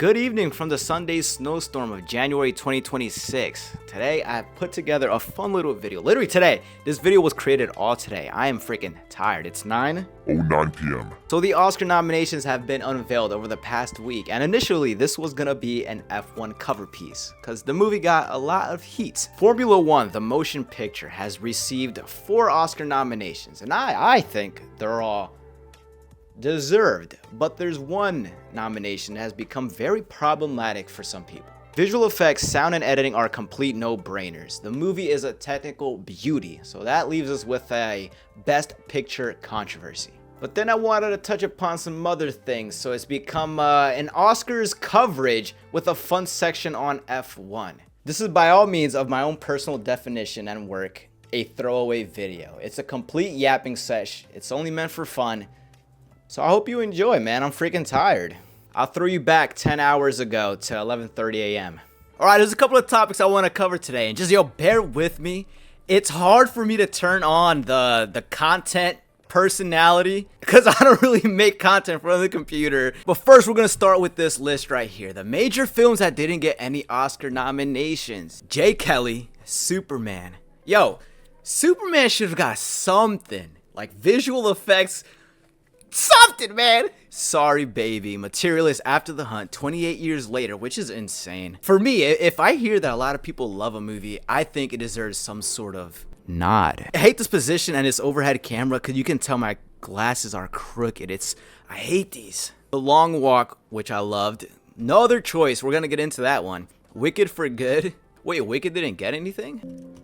Good evening from the Sunday snowstorm of January 2026. Today I put together a fun little video. Literally today. This video was created all today. I am freaking tired. It's 9:09 p.m. So the Oscar nominations have been unveiled over the past week, and initially this was gonna be an F1 cover piece because the movie got a lot of heat. Formula One, the motion picture, has received 4 Oscar nominations, and I think they're all deserved, but there's one nomination that has become very problematic for some people. Visual effects, sound, and editing are complete no-brainers. The movie is a technical beauty, so that leaves us with a Best Picture controversy. But then I wanted to touch upon some other things, so it's become an Oscars coverage with a fun section on F1. This is by all means of my own personal definition and work, a throwaway video. It's a complete yapping sesh. It's only meant for fun. So I hope you enjoy, man. I'm freaking tired. I'll throw you back 10 hours ago to 11:30 a.m. Alright, there's a couple of topics I want to cover today, and just, bear with me. It's hard for me to turn on the content personality, because I don't really make content for the computer. But first, we're going to start with this list right here. The major films that didn't get any Oscar nominations. J. Kelly, Superman. Superman should have got something. Like visual effects. Something, man. Sorry, Baby, Materialist, After the Hunt, 28 years later, which is insane. For me, if I hear that a lot of people love a movie, I think it deserves some sort of nod. I hate this position and this overhead camera because you can tell my glasses are crooked. I hate these. The Long Walk, which I loved. No Other Choice, we're gonna get into that one. Wicked for Good. Wait, Wicked didn't get anything?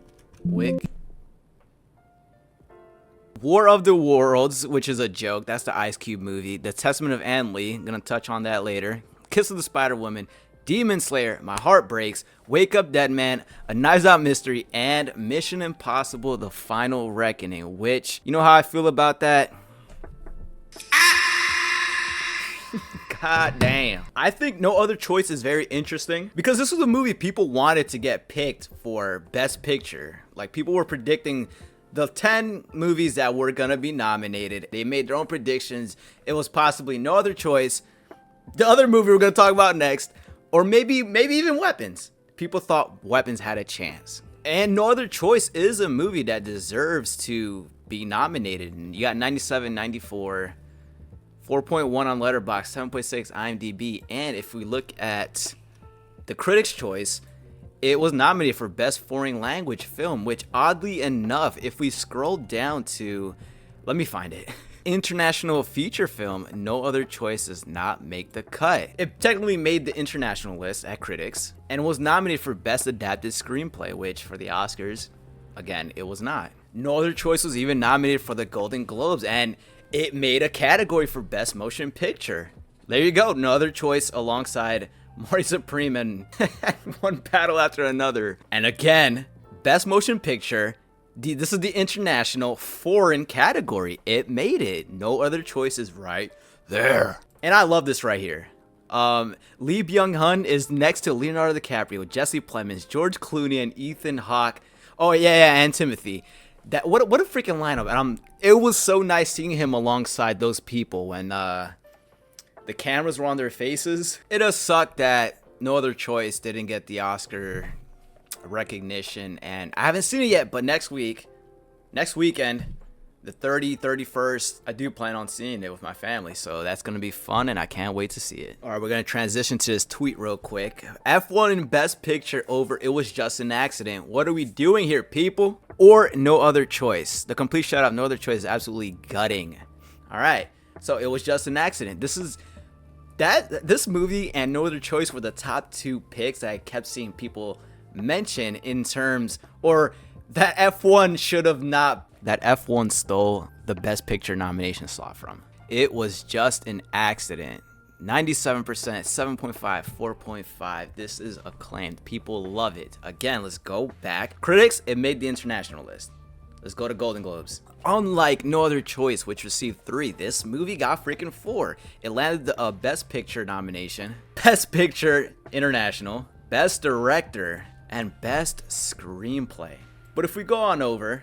War of the Worlds, which is a joke. That's the Ice Cube movie. The Testament of Ann Lee. I'm gonna touch on that later. Kiss of the Spider-Woman. Demon Slayer. My Heart Breaks. Wake Up Dead Man. A Knives Out Mystery. And Mission Impossible: The Final Reckoning. Which, you know how I feel about that? God damn. I think No Other Choice is very interesting because this was a movie people wanted to get picked for Best Picture. Like, people were predicting the 10 movies that were gonna be nominated. They made their own predictions. It was possibly No Other Choice, the other movie we're gonna talk about next, or maybe even Weapons. People thought Weapons had a chance. And No Other Choice is a movie that deserves to be nominated. And you got 97, 94, 4.1 on Letterboxd, 7.6 IMDb. And if we look at the Critics' Choice, it was nominated for Best Foreign Language Film, which oddly enough, if we scroll down to, let me find it, International Feature Film, No Other Choice does not make the cut. It technically made the international list at Critics and was nominated for Best Adapted Screenplay, which for the Oscars, again, it was not. No Other Choice was even nominated for the Golden Globes, and it made a category for Best Motion Picture. There you go, No Other Choice alongside Marty Supreme and one battle after another. And again, Best Motion Picture. This is the international foreign category. It made it. No Other Choice is right there. And I love this right here. Lee Byung-hun is next to Leonardo DiCaprio, Jesse Plemons, George Clooney, and Ethan Hawke. Oh yeah, and Timothy. What a freaking lineup. And it was so nice seeing him alongside those people when the cameras were on their faces. It does suck that No Other Choice didn't get the Oscar recognition, and I haven't seen it yet, but next weekend, the 30th, 31st, I do plan on seeing it with my family, so that's going to be fun, and I can't wait to see it. All right, we're going to transition to this tweet real quick. F1 in Best Picture over It Was Just an Accident. What are we doing here, people? Or No Other Choice. The complete shout out, No Other Choice is absolutely gutting. All right, so It Was Just an Accident. This movie and No Other Choice were the top 2 picks that I kept seeing people mention in terms, or that F1 should have not, that F1 stole the Best Picture nomination slot from. It Was Just an Accident. 97%, 7.5, 4.5. This is acclaimed. People love it. Again, let's go back. Critics, it made the international list. Let's go to Golden Globes. Unlike No Other Choice, which received 3, this movie got freaking 4. It landed the Best Picture nomination, Best Picture International, Best Director, and Best Screenplay. But if we go on over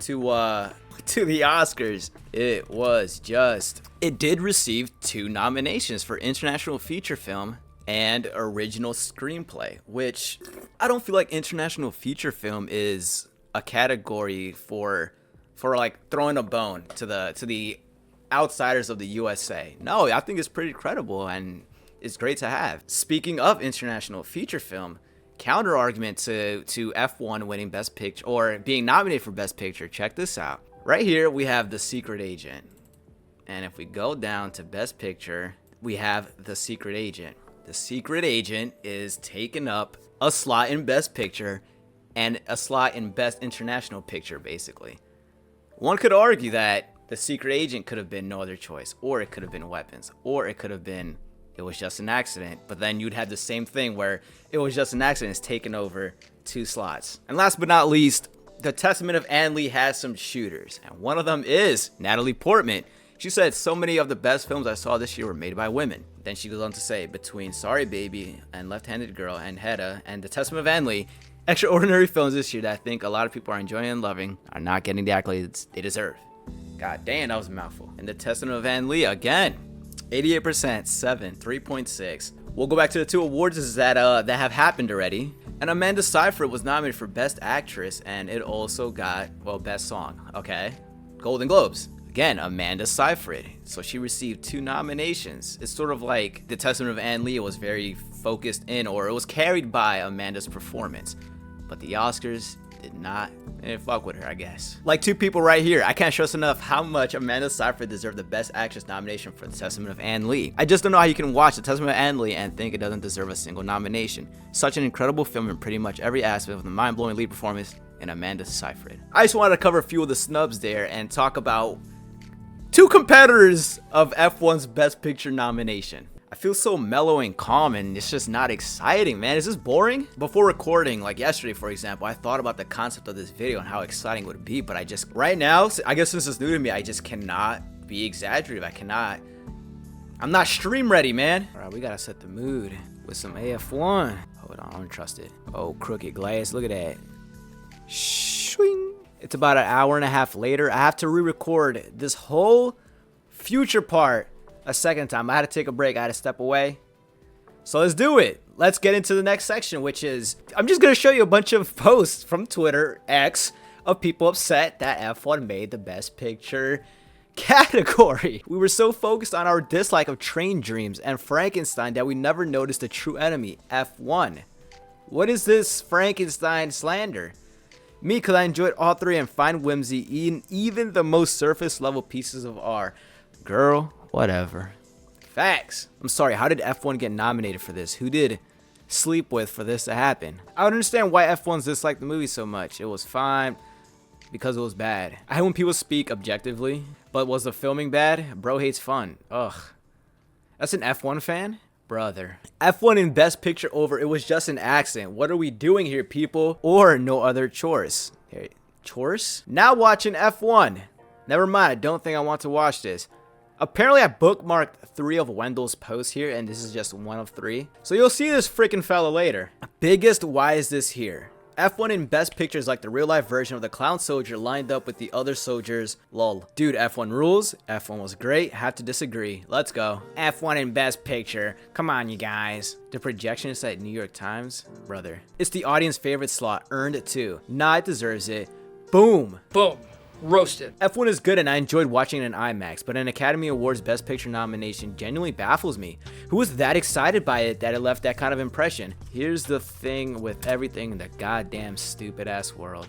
to the Oscars, it did receive 2 nominations for International Feature Film and original screenplay, which I don't feel like international feature film is a category for like throwing a bone to the outsiders of the USA. No, I think it's pretty credible and it's great to have. Speaking of international feature film, counter argument to F1 winning Best Picture or being nominated for Best Picture. Check this out. Right here we have The Secret Agent. And if we go down to Best Picture, we have The Secret Agent. The Secret Agent is taking up a slot in Best Picture and a slot in Best International Picture, basically. One could argue that The Secret Agent could have been No Other Choice, or it could have been Weapons, or it could have been It Was Just an Accident, but then you'd have the same thing where It Was Just an Accident is taking over 2 slots. And last but not least, The Testament of Anne Lee has some shooters, and one of them is Natalie Portman. She said, so many of the best films I saw this year were made by women. Then she goes on to say, between Sorry Baby and Left-Handed Girl and Hedda and The Testament of Anne Lee, extraordinary films this year that I think a lot of people are enjoying and loving are not getting the accolades they deserve. God damn, that was a mouthful. And The Testament of Anne Lee, again, 88%, 7, 3.6. We'll go back to the 2 awards that have happened already. And Amanda Seyfried was nominated for Best Actress, and it also got, well, Best Song, okay? Golden Globes. Again, Amanda Seyfried. So she received 2 nominations. It's sort of like The Testament of Anne Lee was very focused in, or it was carried by Amanda's performance. But the Oscars did not fuck with her, I guess. Like 2 people right here. I can't stress enough how much Amanda Seyfried deserved the Best Actress nomination for The Testament of Anne Lee. I just don't know how you can watch The Testament of Anne Lee and think it doesn't deserve a single nomination. Such an incredible film in pretty much every aspect of the mind-blowing lead performance in Amanda Seyfried. I just wanted to cover a few of the snubs there and talk about 2 competitors of F1's Best Picture nomination. I feel so mellow and calm, and it's just not exciting, man. Is this boring? Before recording, like yesterday, for example, I thought about the concept of this video and how exciting it would be, but I just, right now, I guess since it's new to me, I just cannot be exaggerative. I'm not stream ready, man. All right, we gotta set the mood with some AF1. Hold on, I don't trust it. Oh, crooked glass, look at that. Swing. It's about an hour and a half later. I have to re-record this whole future part a second time. I had to take a break. I had to step away. So let's do it. Let's get into the next section, which is, I'm just going to show you a bunch of posts from Twitter X of people upset that F1 made the Best Picture category. We were so focused on our dislike of Train Dreams and Frankenstein that we never noticed the true enemy, F1. What is this Frankenstein slander? Me, because I enjoyed all 3 and find whimsy in even the most surface level pieces of art. Girl, whatever. Facts. I'm sorry, how did F1 get nominated for this? Who did sleep with for this to happen? I don't understand why F1's disliked the movie so much. It was fine because it was bad. I hate when people speak objectively, but was the filming bad? Bro hates fun. Ugh. That's an F1 fan? Brother. F1 in Best Picture over It Was Just an Accident. What are we doing here, people? Or No Other Choice. Hey, chores? Now watching F1. Never mind, I don't think I want to watch this. Apparently I bookmarked 3 of Wendell's posts here, and this is just 1 of 3. So you'll see this freaking fella later. Biggest why is this here? F1 in Best Picture is like the real life version of the clown soldier lined up with the other soldiers. Lol. Dude, F1 rules. F1 was great. Have to disagree. Let's go. F1 in Best Picture. Come on, you guys. The projection is at New York Times. Brother. It's the audience favorite slot. Earned it too. Nah, it deserves it. Boom. Boom. Roasted. F1 is good and I enjoyed watching it in IMAX, but an Academy Awards Best Picture nomination genuinely baffles me. Who was that excited by it that it left that kind of impression? Here's the thing with everything in the goddamn stupid ass world.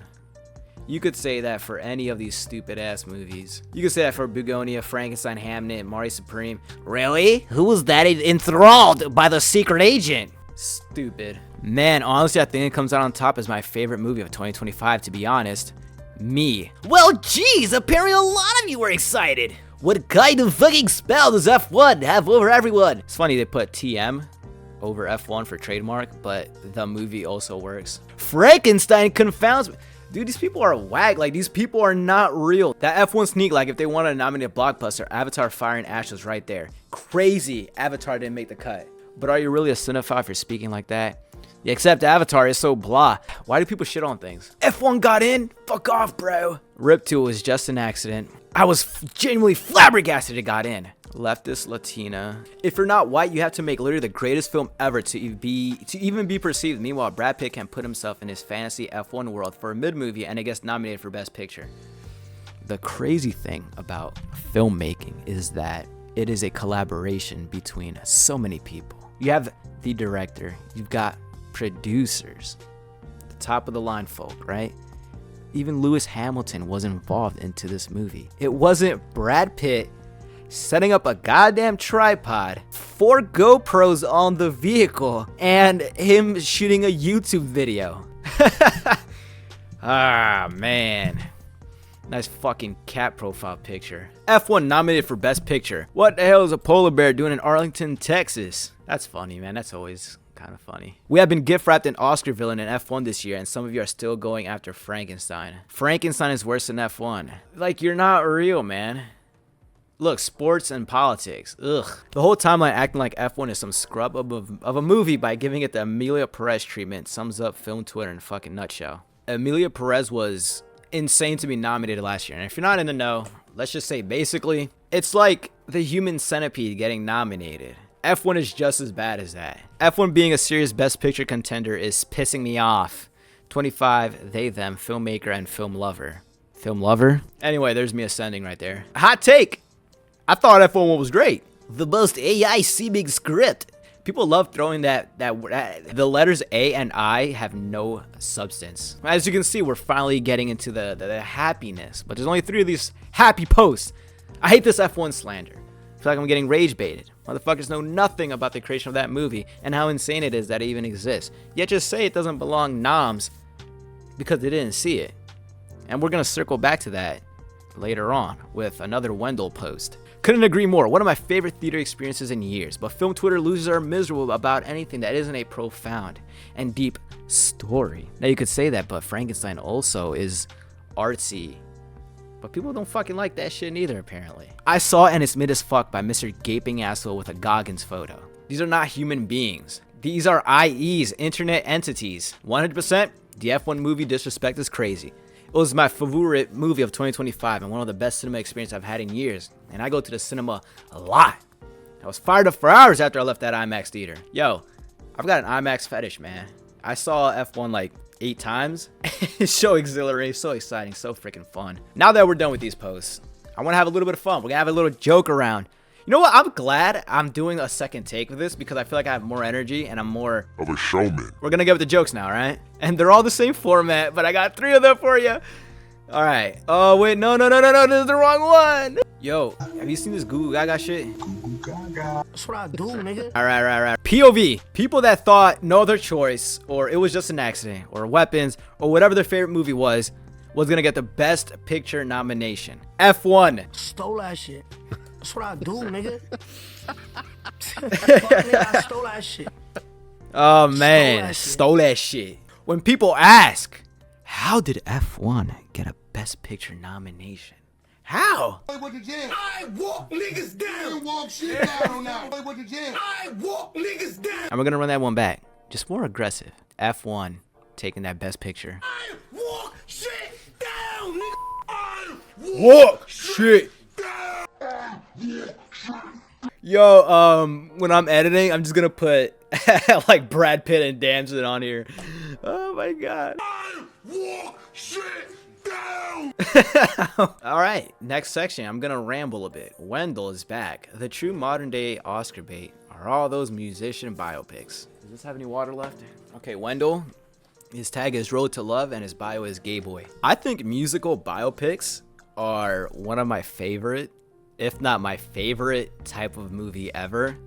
You could say that for any of these stupid ass movies. You could say that for Begonia, Frankenstein, Hamnet, Marty Supreme. Really? Who was that enthralled by The Secret Agent? Stupid. Man, honestly, I think it comes out on top as my favorite movie of 2025, to be honest. Me. Well, geez, apparently a lot of you were excited. What kind of fucking spell does F1 have over everyone? It's funny they put TM over F1 for trademark, but the movie also works. Frankenstein confounds me. Dude, these people are whack. Like, these people are not real. That F1 sneak, like, if they wanted to nominate a blockbuster, Avatar Fire and Ash was right there. Crazy Avatar didn't make the cut. But are you really a cinephile if you're speaking like that? Yeah, except Avatar is so blah. Why do people shit on things? F1 got in? Fuck off, bro. Rip 2 was just an accident. I was genuinely flabbergasted it got in. Leftist Latina. If you're not white, you have to make literally the greatest film ever to even be perceived. Meanwhile, Brad Pitt can put himself in his fantasy F1 world for a mid-movie and it gets nominated for Best Picture. The crazy thing about filmmaking is that it is a collaboration between so many people. You have the director, you've got producers, the top of the line folk, right? Even Lewis Hamilton was involved into this movie. It wasn't Brad Pitt setting up a goddamn tripod, 4 GoPros on the vehicle, and him shooting a YouTube video. Ah, man. Nice fucking cat profile picture. F1 nominated for Best Picture. What the hell is a polar bear doing in Arlington, Texas? That's funny, man. That's always kind of funny. We have been gift wrapped an Oscar villain in F1 this year, and some of you are still going after Frankenstein. Frankenstein is worse than F1. Like, you're not real, man. Look, sports and politics. Ugh. The whole timeline acting like F1 is some scrub of a movie by giving it the Amelia Perez treatment sums up film Twitter in a fucking nutshell. Amelia Perez was insane to be nominated last year. And if you're not in the know, let's just say basically, it's like The Human Centipede getting nominated. F1 is just as bad as that. F1 being a serious Best Picture contender is pissing me off. 25, they, them, filmmaker and film lover. Film lover? Anyway, there's me ascending right there. Hot take! I thought F1 was great. The most AI-seeming script. People love throwing that the letters A and I have no substance. As you can see, we're finally getting into the happiness. But there's only 3 of these happy posts. I hate this F1 slander. I feel like I'm getting rage baited. Motherfuckers know nothing about the creation of that movie and how insane it is that it even exists. Yet just say it doesn't belong noms because they didn't see it. And we're gonna circle back to that later on with another Wendell post. Couldn't agree more. One of my favorite theater experiences in years, but film Twitter losers are miserable about anything that isn't a profound and deep story. Now you could say that, but Frankenstein also is artsy. But people don't fucking like that shit neither, apparently. I saw and it's mid as fuck by Mr. Gaping Asshole with a Goggins photo. These are not human beings. These are IEs, internet entities. 100%, the F1 movie disrespect is crazy. It was my favorite movie of 2025 and one of the best cinema experiences I've had in years. And I go to the cinema a lot. I was fired up for hours after I left that IMAX theater. Yo, I've got an IMAX fetish, man. I saw F1 like 8 times. It's so exhilarating, so exciting, so freaking fun. Now that we're done with these posts, I want to have a little bit of fun. We're going to have a little joke around. You know what? I'm glad I'm doing a second take of this because I feel like I have more energy and I'm more of a showman. We're gonna get with the jokes now, right? And they're all the same format, but I got 3 of them for you. All right. Oh wait, no, this is the wrong one. Yo, have you seen this Goo Goo Gaga shit? That's what I do, nigga. All right. POV. People that thought no other choice, or it was just an accident, or weapons, or whatever their favorite movie was gonna get the Best Picture nomination. F1. Stole that shit. That's what I do, nigga. I stole that shit. Oh man, stole that shit. When people ask, how did F1 get a Best Picture nomination? How? I walk niggas down. walk shit down now. I walk niggas down. And we're gonna run that one back. Just more aggressive. F1 taking that Best Picture. I walk shit down, nigga. I Walk shit. Yo, when I'm editing, I'm just gonna put like Brad Pitt and Damson on here. Oh my god. I walk shit down. All right, next section. I'm gonna ramble a bit. Wendell is back. The true modern day Oscar bait are all those musician biopics. Does this have any water left? Okay, Wendell. His tag is Road to Love and his bio is Gay Boy. I think musical biopics are one of my favorite, if not my favorite type of movie ever.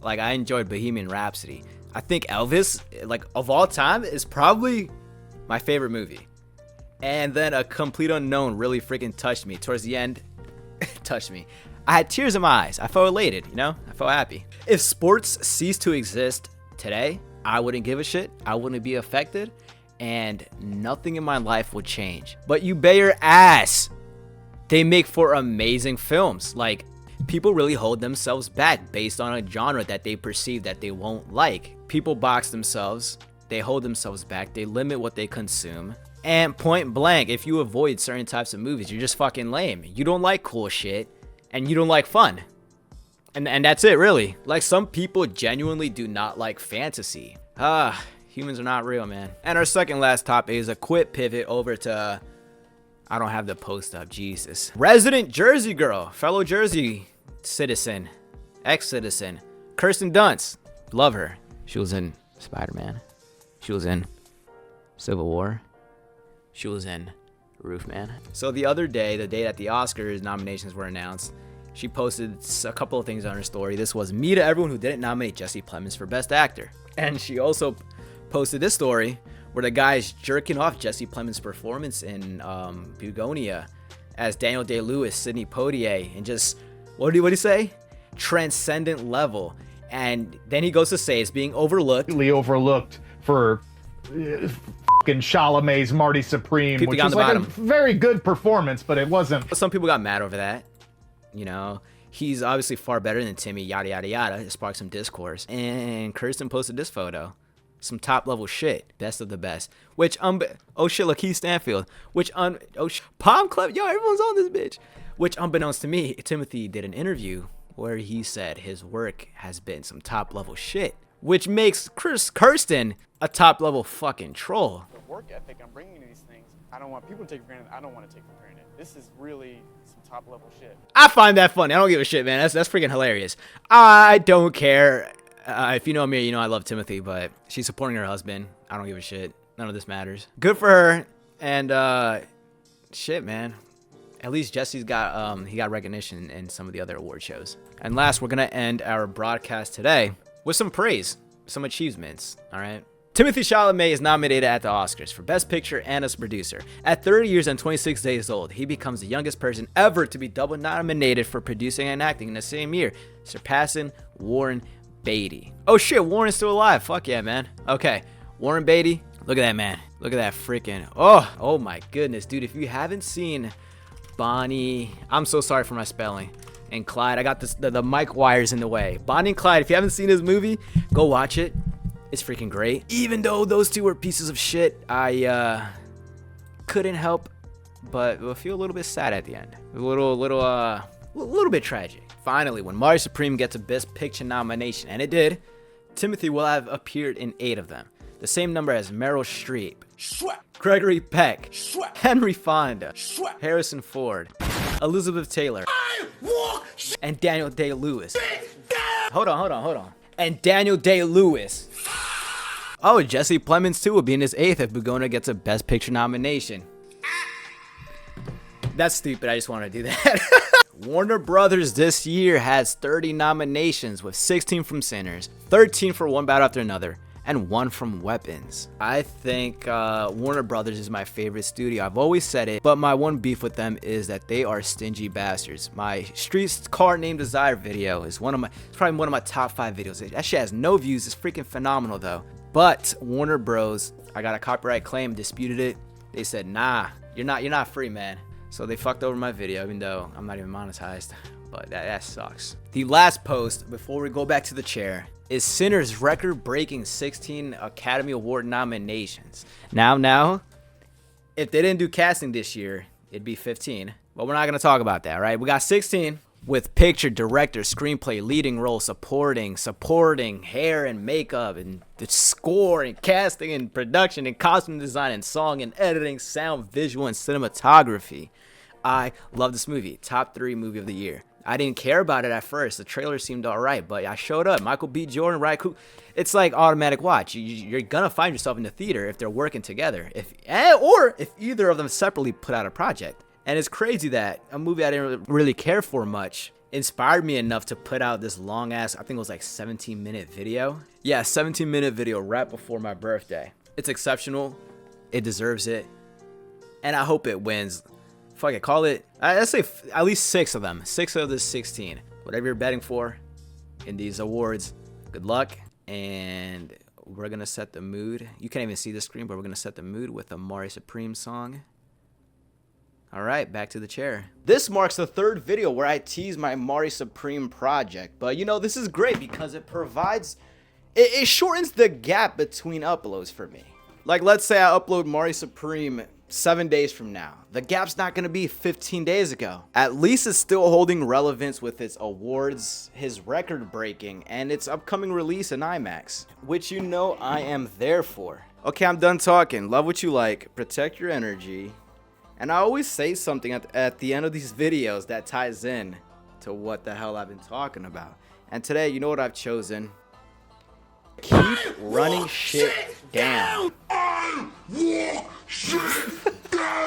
Like, I enjoyed Bohemian Rhapsody. I think Elvis, like, of all time, is probably my favorite movie. And then A Complete Unknown really freaking touched me. Towards the end, touched me. I had tears in my eyes. I felt elated, you know? I felt happy. If sports ceased to exist today, I wouldn't give a shit. I wouldn't be affected. And nothing in my life would change. But you bet your ass they make for amazing films. Like, people really hold themselves back based on a genre that they perceive that they won't like. People box themselves, they hold themselves back, they limit what they consume And point blank, if you avoid certain types of movies, you're just fucking lame. You don't like cool shit, and you don't like fun. And that's it, really. Like, some people genuinely do not like fantasy. Humans are not real, man. And our second last topic is a quick pivot over to... I don't have the post up, Jesus. Resident Jersey girl, fellow Jersey citizen, ex-citizen, Kirsten Dunst. Love her. She was in Spider-Man. She was in Civil War. She was in Roofman. So the other day, the day that the Oscars nominations were announced, she posted a couple of things on her story. This was me to everyone who didn't nominate Jesse Plemons for Best Actor. And she also posted this story where the guy's jerking off Jesse Plemons' performance in 𝙎𝙊𝘾𝙄𝑼 as Daniel Day-Lewis, Sidney Poitier, and just, what did he say? Transcendent level. And then he goes to say it's being overlooked. Overlooked for fucking Chalamet's Marty Supreme, which was like a very good performance, but it wasn't. Some people got mad over that. You know, he's obviously far better than Timmy, yada, yada, yada. It sparked some discourse. And Kirsten posted this photo. Some top level shit, best of the best. Which oh shit, Lakeith Stanfield. Which Palm Club, yo, everyone's on this bitch. Which unbeknownst to me, Timothy did an interview where he said his work has been some top level shit, which makes Kirsten a top level fucking troll. The work ethic I'm bringing to these things, I don't want people to take for granted. I don't want to take for granted. This is really some top level shit. I find that funny. I don't give a shit, man. That's freaking hilarious. I don't care. If you know me, you know I love Timothy, but she's supporting her husband. I don't give a shit. None of this matters. Good for her. And shit, man. At least Jesse's got he got recognition in some of the other award shows. And last, we're gonna end our broadcast today with some praise, some achievements. All right. Timothée Chalamet is nominated at the Oscars for Best Picture and as producer. At 30 years and 26 days old, he becomes the youngest person ever to be double nominated for producing and acting in the same year, surpassing Warren Beatty. Oh shit, Warren's still alive. Fuck yeah, man. Okay, Warren Beatty. Look at that, man. Look at that freaking... Oh my goodness, dude. If you haven't seen Bonnie... I'm so sorry for my spelling. And Clyde. I got this, the mic wires in the way. Bonnie and Clyde, if you haven't seen his movie, go watch it. It's freaking great. Even though those two were pieces of shit, I couldn't help but feel a little bit sad at the end. A little bit tragic. Finally, when Marty Supreme gets a Best Picture nomination, and it did, Timothy will have appeared in 8 of them. The same number as Meryl Streep, Gregory Peck, Henry Fonda, Harrison Ford, Elizabeth Taylor, and Daniel Day-Lewis. Hold on. And Daniel Day-Lewis. Oh, Jesse Plemons too will be in his 8th if 𝙈𝙆𝑾𝙆 gets a Best Picture nomination. That's stupid. I just wanted to do that. Warner Brothers this year has 30 nominations, with 16 from Sinners, 13 for One Battle After Another, and 1 from Weapons. I think Warner Brothers is my favorite studio. I've always said it, but my one beef with them is that they are stingy bastards. My Streets Car Named Desire video is probably one of my top 5 videos. That shit has no views. It's freaking phenomenal though. But Warner Bros, I got a copyright claim, disputed it. They said, nah, you're not free, man. So they fucked over my video, even though I'm not even monetized. But that sucks. The last post before we go back to the chair is Sinners' record-breaking 16 Academy Award nominations. Now, if they didn't do casting this year, it'd be 15. But we're not gonna talk about that, right? We got 16 with picture, director, screenplay, leading role, supporting, hair and makeup, and the score, and casting, and production, and costume design, and song, and editing, sound, visual, and cinematography. I love this movie. Top 3 movie of the year. I didn't care about it at first. The trailer seemed alright, but I showed up. Michael B. Jordan, right? It's like automatic watch. You're gonna find yourself in the theater if they're working together, or if either of them separately put out a project. And it's crazy that a movie I didn't really care for much inspired me enough to put out this long ass, I think it was like 17-minute video. Yeah, 17-minute video right before my birthday. It's exceptional. It deserves it. And I hope it wins. Fuck it, call it, let's say at least 6 of them. 6 of the 16. Whatever you're betting for in these awards, good luck. And we're gonna set the mood. You can't even see the screen, but we're gonna set the mood with a Marty Supreme song. All right, back to the chair. This marks the 3rd video where I tease my Marty Supreme project. But you know, this is great because it provides, it shortens the gap between uploads for me. Like, let's say I upload Marty Supreme 7 days from now. The gap's not gonna be 15 days ago. At least it's still holding relevance with its awards, his record breaking, and its upcoming release in IMAX, which you know I am there for. Okay, I'm done talking. Love what you like, protect your energy, and I always say something at the end of these videos that ties in to what the hell I've been talking about. And today, you know what I've chosen? Keep running shit down. I walk shit down.